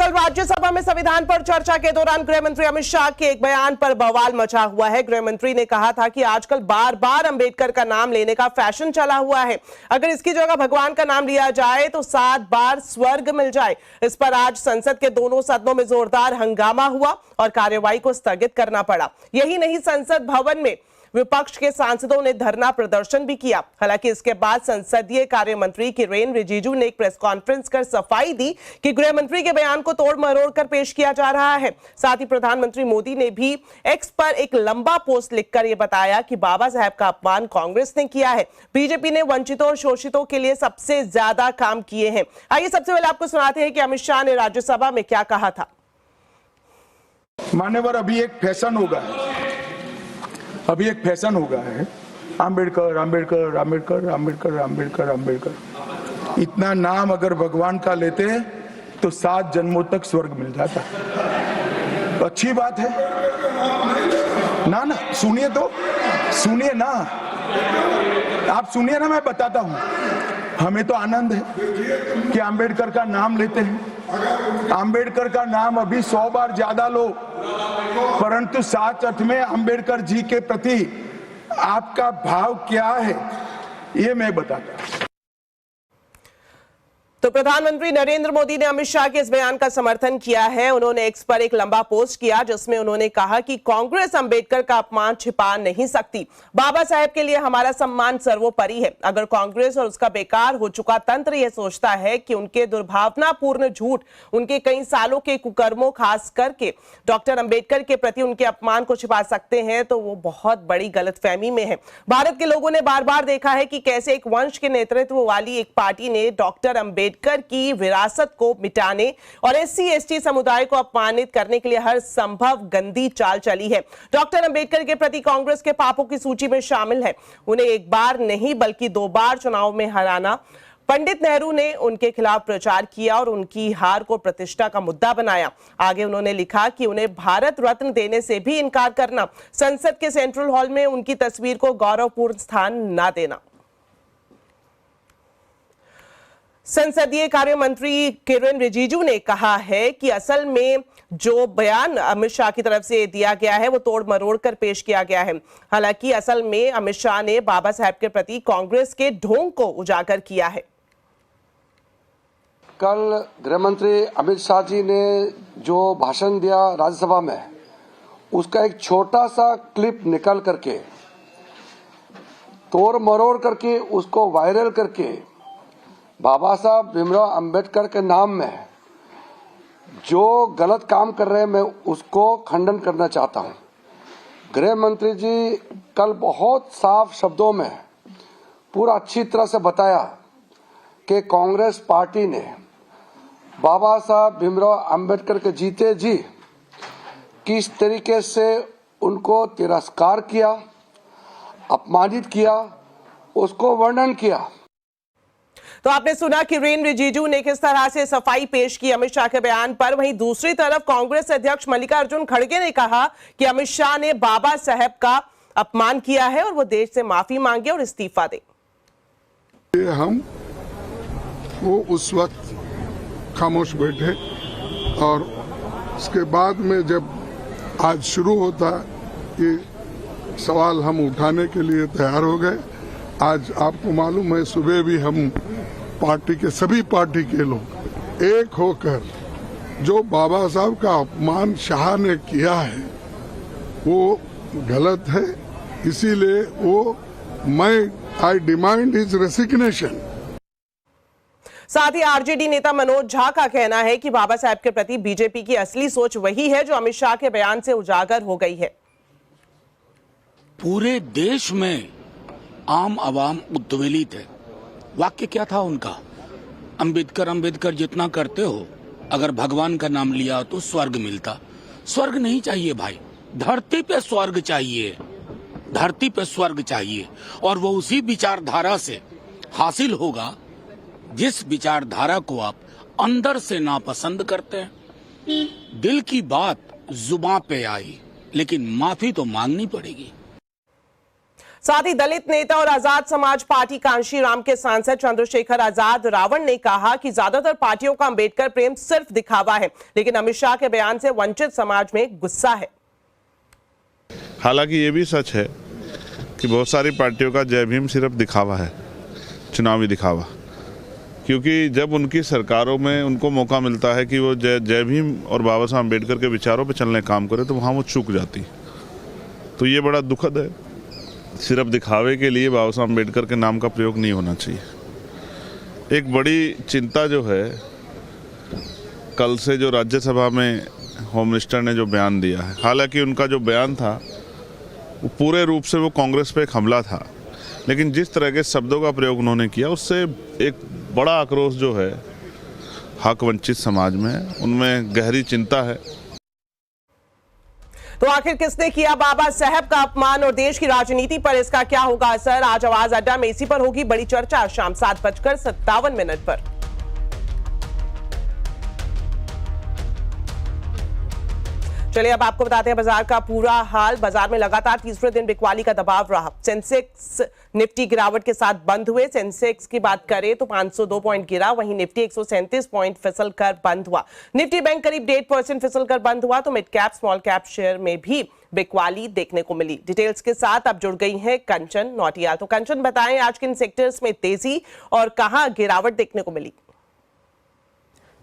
कल राज्यसभा में संविधान पर चर्चा के दौरान गृह मंत्री अमित शाह के एक बयान पर बवाल मचा हुआ है। गृह मंत्री ने कहा था कि आजकल बार बार अंबेडकर का नाम लेने का फैशन चला हुआ है। अगर इसकी जगह भगवान का नाम लिया जाए तो 7 बार स्वर्ग मिल जाए। इस पर आज संसद के दोनों सदनों में जोरदार हंगामा हुआ और कार्यवाही को स्थगित करना पड़ा। यही नहीं, संसद भवन में विपक्ष के सांसदों ने धरना प्रदर्शन भी किया। हालांकि इसके बाद संसदीय कार्य मंत्री किरेन रिजिजू ने एक प्रेस कॉन्फ्रेंस कर सफाई दी कि गृह मंत्री के बयान को तोड़ मरोड़ कर पेश किया जा रहा है। साथ ही प्रधानमंत्री मोदी ने भी एक्स पर एक लंबा पोस्ट लिखकर यह बताया कि बाबा साहेब का अपमान कांग्रेस ने किया है। बीजेपी ने वंचितों और शोषितों के लिए सबसे ज्यादा काम किए हैं। आइए सबसे पहले आपको सुनाते हैं कि अमित शाह ने राज्यसभा में क्या कहा था। मान्यवर, अभी एक फैशन हो गया है अंबेडकर अंबेडकर अंबेडकर अंबेडकर अंबेडकर अंबेडकर। इतना नाम अगर भगवान का लेते तो 7 जन्मों तक स्वर्ग मिल जाता। तो अच्छी बात है ना। सुनिए तो, सुनिए ना, आप सुनिए ना, मैं बताता हूं। हमें तो आनंद है कि अंबेडकर का नाम लेते हैं। अंबेडकर का नाम अभी 100 बार ज्यादा लो, परंतु साथ अर्थ में अंबेडकर जी के प्रति आपका भाव क्या है ये मैं बताता हूं। तो प्रधानमंत्री नरेंद्र मोदी ने अमित शाह के इस बयान का समर्थन किया है। उन्होंने एक्स पर एक लंबा पोस्ट किया जिसमें उन्होंने कहा कि कांग्रेस अंबेडकर का अपमान छिपा नहीं सकती। बाबा साहेब के लिए हमारा सम्मान सर्वोपरि है। अगर कांग्रेस और उसका बेकार हो चुका तंत्र यह सोचता है कि उनके दुर्भावनापूर्ण झूठ, उनके कई सालों के कुकर्मों, खास करके डॉक्टर अंबेडकर के प्रति उनके अपमान को छिपा सकते हैं, तो वो बहुत बड़ी गलतफहमी में है। भारत के लोगों ने बार बार देखा है कि कैसे एक वंश के नेतृत्व वाली एक पार्टी ने डॉक्टर अंबेडकर की विरासत को मिटाने और SC/ST समुदाय को अपमानित करने के लिए हर संभव गंदी चाल चली है। डॉक्टर अंबेडकर के प्रति कांग्रेस के पापों की सूची में शामिल है। उन्हें एक बार नहीं बल्कि 2 बार चुनाव में हराना। पंडित नेहरू ने उनके खिलाफ प्रचार किया और उनकी हार को प्रतिष्ठा का मुद्दा बनाया। आगे उन्होंने लिखा कि उन्हें भारत रत्न देने से भी इनकार करना, संसद के सेंट्रल हॉल में उनकी तस्वीर को गौरवपूर्ण स्थान न देना। संसदीय कार्य मंत्री किरेन रिजिजू ने कहा है कि असल में जो बयान अमित शाह की तरफ से दिया गया है वो तोड़ मरोड़ कर पेश किया गया है। हालांकि असल में अमित शाह ने बाबा साहेब के प्रति कांग्रेस के ढोंग को उजागर किया है। कल गृह मंत्री अमित शाह जी ने जो भाषण दिया राज्यसभा में, उसका एक छोटा सा क्लिप निकल करके तोड़ मरोड़ करके उसको वायरल करके बाबा साहब भीमराव अंबेडकर के नाम में जो गलत काम कर रहे हैं, मैं उसको खंडन करना चाहता हूं। गृह मंत्री जी कल बहुत साफ शब्दों में पूरा अच्छी तरह से बताया कि कांग्रेस पार्टी ने बाबा साहब भीमराव अंबेडकर के जीते जी किस तरीके से उनको तिरस्कार किया, अपमानित किया, उसको वर्णन किया। तो आपने सुना कि किरेन रिजिजू ने किस तरह से सफाई पेश की अमित शाह के बयान पर। वहीं दूसरी तरफ कांग्रेस अध्यक्ष मल्लिकार्जुन खड़गे ने कहा कि अमित शाह ने बाबा साहेब का अपमान किया है और वो देश से माफी मांगे और इस्तीफा दे। हम वो उस वक्त खामोश बैठे और उसके बाद में जब आज शुरू होता ये सवाल हम उठाने के लिए तैयार हो गए। आज आपको मालूम है सुबह भी हम पार्टी के सभी पार्टी के लोग एक होकर जो बाबा साहब का अपमान शाह ने किया है वो गलत है, इसीलिए वो आई डिमांड हिज रेसिग्नेशन। साथ ही आरजेडी नेता मनोज झा का कहना है कि बाबा साहेब के प्रति बीजेपी की असली सोच वही है जो अमित शाह के बयान से उजागर हो गई है। पूरे देश में आम आवाम उद्वेलित है। वाक्य क्या था उनका? अंबेडकर अंबेडकर जितना करते हो, अगर भगवान का नाम लिया तो स्वर्ग मिलता। स्वर्ग नहीं चाहिए भाई, धरती पे स्वर्ग चाहिए, धरती पे स्वर्ग चाहिए। और वो उसी विचारधारा से हासिल होगा जिस विचारधारा को आप अंदर से नापसंद करते हैं। दिल की बात जुबान पे आई, लेकिन माफी तो मांगनी पड़ेगी। साथ ही दलित नेता और आजाद समाज पार्टी कांशीराम के सांसद चंद्रशेखर आजाद रावण ने कहा कि ज्यादातर पार्टियों का अंबेडकर प्रेम सिर्फ दिखावा है, लेकिन अमित शाह के बयान से वंचित समाज में गुस्सा है। हालांकि ये भी सच है कि बहुत सारी पार्टियों का जय भीम सिर्फ दिखावा है, चुनावी दिखावा, क्योंकि जब उनकी सरकारों में उनको मौका मिलता है कि वो जय भीम और बाबा साहब अम्बेडकर के विचारों पे चलने काम करे तो वहाँ वो चूक जाती। तो ये बड़ा दुखद है। सिर्फ दिखावे के लिए बाबा साहब अम्बेडकर के नाम का प्रयोग नहीं होना चाहिए। एक बड़ी चिंता जो है, कल से जो राज्यसभा में होम मिनिस्टर ने जो बयान दिया है, हालांकि उनका जो बयान था वो पूरे रूप से वो कांग्रेस पे एक हमला था, लेकिन जिस तरह के शब्दों का प्रयोग उन्होंने किया उससे एक बड़ा आक्रोश जो है हक वंचित समाज में, उनमें गहरी चिंता है। तो आखिर किसने किया बाबा साहब का अपमान और देश की राजनीति पर इसका क्या होगा असर? आज आवाज अड्डा में इसी पर होगी बड़ी चर्चा शाम 7:57 पर। चलिए अब आपको बताते हैं बाजार का पूरा हाल। बाजार में लगातार तीसरे दिन बिकवाली का दबाव रहा। सेंसेक्स निफ्टी गिरावट के साथ बंद हुए। सेंसेक्स की बात करें तो 502 पॉइंट गिरा, वहीं निफ्टी 137 पॉइंट फिसल कर बंद हुआ। निफ्टी बैंक करीब 1.5% फिसल कर बंद हुआ। तो mid cap small cap share में भी बिकवाली देखने को मिली। डिटेल्स के साथ अब जुड़ गई है कंचन नौटियाल। तो कंचन, बताएं आज किन सेक्टर्स में तेजी और कहां गिरावट देखने को मिली?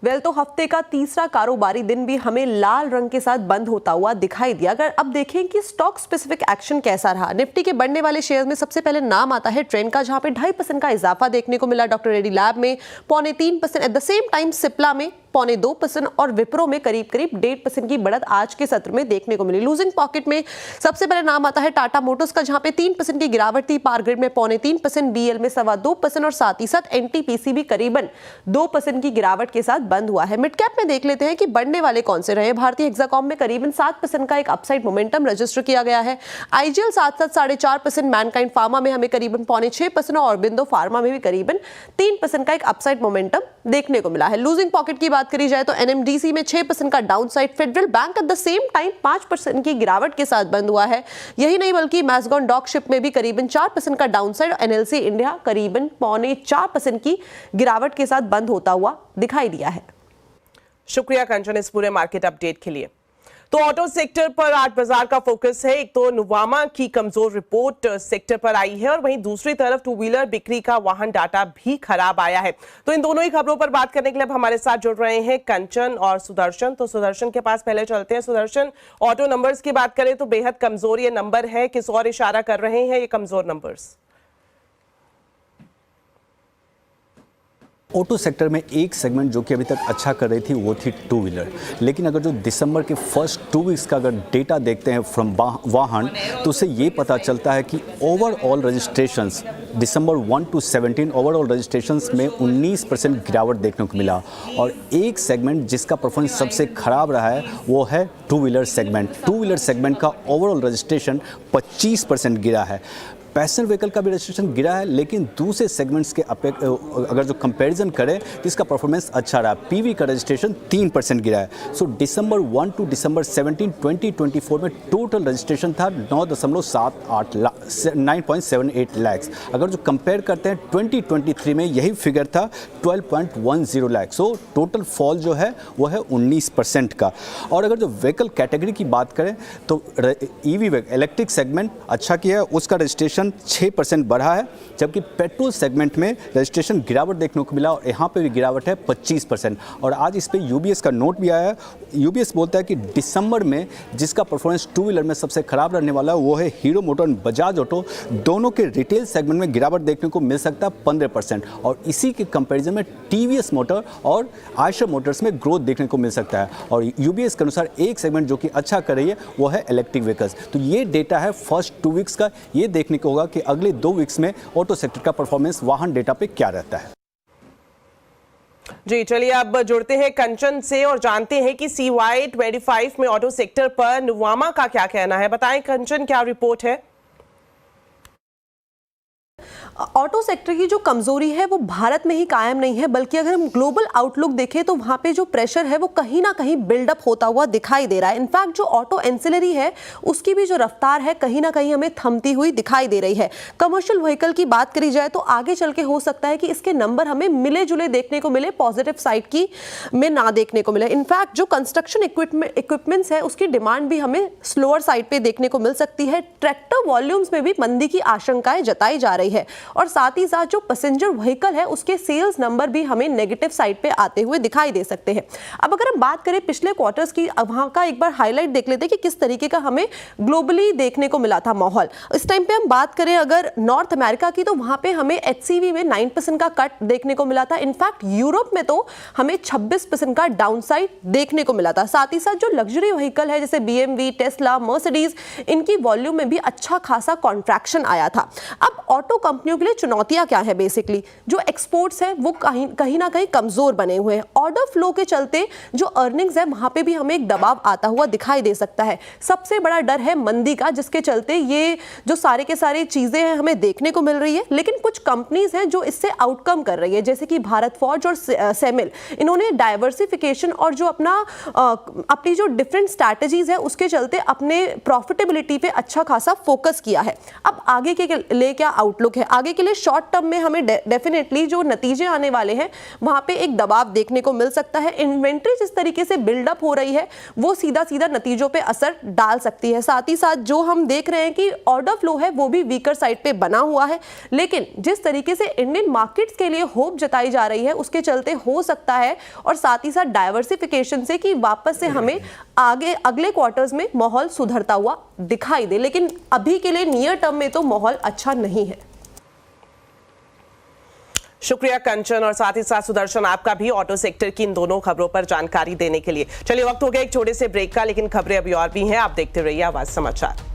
तो हफ्ते का तीसरा कारोबारी दिन भी हमें लाल रंग के साथ बंद होता हुआ दिखाई दिया। अगर अब देखें कि स्टॉक स्पेसिफिक एक्शन कैसा रहा, निफ्टी के बढ़ने वाले शेयर्स में सबसे पहले नाम आता है ट्रेंड का, जहां पे 2.5% का इजाफा देखने को मिला। डॉक्टर रेड्डी लैब में 3.25%, at the same time Cipla में 0.25% और विप्रो में करीब 1.5% की बढ़त आज के सत्र में देखने को मिली। लूजिंग पॉकेट में सबसे पहले नाम आता है टाटा मोटर्स का, जहां पे 3% की गिरावट थी। पावर ग्रिड में 0.3%, बीएल में 2.25% और साथ ही साथ एनटीपीसी भी करीबन 2% की गिरावट के साथ बंद हुआ है। मिड कैप में देख लेते हैं कि बढ़ने वाले कौन से रहे। भारतीय हेक्साकॉम में करीबन 7% का एक अपसाइड मोमेंटम रजिस्टर किया गया है। आईजीएल 7.5%, मैनकाइंड फार्मा में हमें करीबन 0.6% और अरबिंदो फार्मा में भी करीबन 3% का एक अपसाइड मोमेंटम देखने को मिला है। लूजिंग पॉकेट की बात करी जाए तो एनएमडीसी में 6% का downside, federal bank at the same time 5% की गिरावट के साथ बंद हुआ है। यही नहीं बल्कि मैज़गॉन डॉकशिप में भी करीबन 4% का डाउनसाइड और एनएलसी इंडिया करीबन 0.4% की गिरावट के साथ बंद होता हुआ दिखाई दिया है। शुक्रिया कंचन इस पूरे मार्केट अपडेट के लिए। तो ऑटो सेक्टर पर आज बाजार का फोकस है। एक तो नुवामा की कमजोर रिपोर्ट सेक्टर पर आई है और वहीं दूसरी तरफ टू व्हीलर बिक्री का वाहन डाटा भी खराब आया है। तो इन दोनों ही खबरों पर बात करने के लिए अब हमारे साथ जुड़ रहे हैं कंचन और सुदर्शन। तो सुदर्शन के पास पहले चलते हैं। सुदर्शन, ऑटो नंबर्स की बात करें तो बेहद कमजोर ये नंबर है, किस और इशारा कर रहे हैं ये कमजोर नंबर्स? ऑटो सेक्टर में एक सेगमेंट जो कि अभी तक अच्छा कर रही थी वो थी टू व्हीलर, लेकिन अगर जो दिसंबर के फर्स्ट 2 वीक्स का अगर डेटा देखते हैं फ्रॉम वाहन तो उससे ये पता चलता है कि overall registrations December 1 to 17 overall registrations में 19% गिरावट देखने को मिला। और एक सेगमेंट जिसका परफॉर्मेंस सबसे खराब रहा है वो है two wheeler segment. Two wheeler segment का ओवरऑल रजिस्ट्रेशन 25% गिरा है। पैसेंजर व्हीकल का भी रजिस्ट्रेशन गिरा है, लेकिन दूसरे सेगमेंट्स के अगर जो कंपैरिजन करें तो इसका परफॉर्मेंस अच्छा रहा। पीवी का रजिस्ट्रेशन 3% गिरा है। सो दिसंबर 1 to दिसंबर 17 2024 में टोटल रजिस्ट्रेशन था 9.78 लाख। अगर जो कंपेयर करते हैं 2023 में यही फिगर था 12.10 लाख। सो टोटल फॉल जो है वो है 19% का। और अगर जो व्हीकल कैटेगरी की बात करें तो ईवी इलेक्ट्रिक सेगमेंट अच्छा किया है, उसका रजिस्ट्रेशन 6% बढ़ा है, जबकि पेट्रोल सेगमेंट में रजिस्ट्रेशन गिरावट देखने को मिला और यहाँ पे भी गिरावट है 25%। और आज इस पे यूबीएस का नोट भी आया है। यूबीएस बोलता है कि दिसंबर में जिसका परफॉर्मेंस टू व्हीलर में सबसे खराब रहने वाला है वो है हीरो मोटर और बजाज ऑटो। दोनों के रिटेल सेगमेंट में गिरावट देखने को मिल सकता है 15%। और इसी के कंपेरिजन में टीवीएस मोटर और आयशर मोटर्स में ग्रोथ देखने को मिल सकता है। और यूबीएस के अनुसार एक सेगमेंट जो कि अच्छा कर रही है वो है इलेक्ट्रिक व्हीकल्स। तो ये डेटा है फर्स्ट 2 वीक्स का। ये देखने को होगा कि अगले 2 वीक्स में ऑटो सेक्टर का परफॉर्मेंस वाहन डेटा पे क्या रहता है। जी चलिए अब जुड़ते हैं कंचन से और जानते हैं कि CY25 में ऑटो सेक्टर पर नुवामा का क्या कहना है। बताएं कंचन, क्या रिपोर्ट है? ऑटो सेक्टर की जो कमजोरी है वो भारत में ही कायम नहीं है, बल्कि अगर हम ग्लोबल आउटलुक देखें तो वहां पे जो प्रेशर है वो कहीं ना कहीं बिल्डअप होता हुआ दिखाई दे रहा है। इनफैक्ट जो ऑटो एंसिलरी है उसकी भी जो रफ्तार है कहीं ना कहीं हमें थमती हुई दिखाई दे रही है। कमर्शियल व्हीकल की बात करी जाए तो आगे चल के हो सकता है कि इसके नंबर हमें मिले जुले देखने को मिले, पॉजिटिव साइड की में ना देखने को मिले। इनफैक्ट जो कंस्ट्रक्शन इक्विपमेंट्स है उसकी डिमांड भी हमें स्लोअर साइड पे देखने को मिल सकती है। ट्रैक्टर वॉल्यूम्स में भी मंदी की आशंकाएं जताई जा रही है और साथ ही साथ जो पैसेंजर व्हीकल है उसके सेल्स नंबर भी हमें नेगेटिव साइड पे आते हुए दिखाई दे सकते हैं। अब अगर हम बात करें पिछले क्वार्टर्स की, वहां का एक बार हाईलाइट देख लेते हैं कि किस तरीके का हमें ग्लोबली देखने को मिला था माहौल। इस टाइम पे हम बात करें अगर नॉर्थ अमेरिका की तो वहां पे हमें HCV में 9% का कट देखने को मिला था। इनफैक्ट यूरोप में तो हमें 26% का डाउनसाइड देखने को मिला था। साथ ही साथ जो लग्जरी व्हीकल है जैसे BMW, टेस्ला, मर्सिडीज, इनकी वॉल्यूम में भी अच्छा खासा कॉन्ट्रैक्शन आया था। अब ऑटो कंपनियों के लिए चुनौतियां क्या है? बेसिकली जो एक्सपोर्ट्स है वो कहीं ना कहीं कमजोर बने हुए हैं। ऑर्डर फ्लो के चलते जो अर्निंग्स है वहां पे भी हमें एक दबाव आता हुआ दिखाई दे सकता है। सबसे बड़ा डर है मंदी का, जिसके चलते ये जो सारे के सारे चीजें हैं हमें देखने को मिल रही है। लेकिन कुछ कंपनीज हैं जो इससे आउटकम कर रही है, जैसे कि भारत फॉर्ज और सेमिल। इन्होंने डाइवर्सिफिकेशन और जो अपनी जो डिफरेंट स्ट्रैटेजीज है उसके चलते अपने प्रॉफिटेबिलिटी पे अच्छा खासा फोकस किया है। अब आगे के लिए क्या आउटलुक है? आगे के लिए शॉर्ट टर्म में हमें डेफिनेटली जो नतीजे आने वाले हैं वहां पे एक दबाव देखने को मिल सकता है। इन्वेंट्री जिस तरीके से बिल्डअप हो रही है वो सीधा सीधा नतीजों पे असर डाल सकती है। साथ ही साथ जो हम देख रहे हैं कि ऑर्डर फ्लो है वो भी वीकर साइड पे बना हुआ है। लेकिन जिस तरीके से इंडियन मार्केट्स के लिए होप जताई जा रही है उसके चलते हो सकता है, और साथ ही साथ डाइवर्सिफिकेशन से कि वापस से हमें आगे अगले क्वार्टर्स में माहौल सुधरता हुआ दिखाई दे। लेकिन अभी के लिए नियर टर्म में तो माहौल अच्छा नहीं है। शुक्रिया कंचन और साथ ही साथ सुदर्शन आपका भी ऑटो सेक्टर की इन दोनों खबरों पर जानकारी देने के लिए। चलिए वक्त हो गया एक छोटे से ब्रेक का, लेकिन खबरें अभी और भी हैं। आप देखते रहिए आवाज समाचार।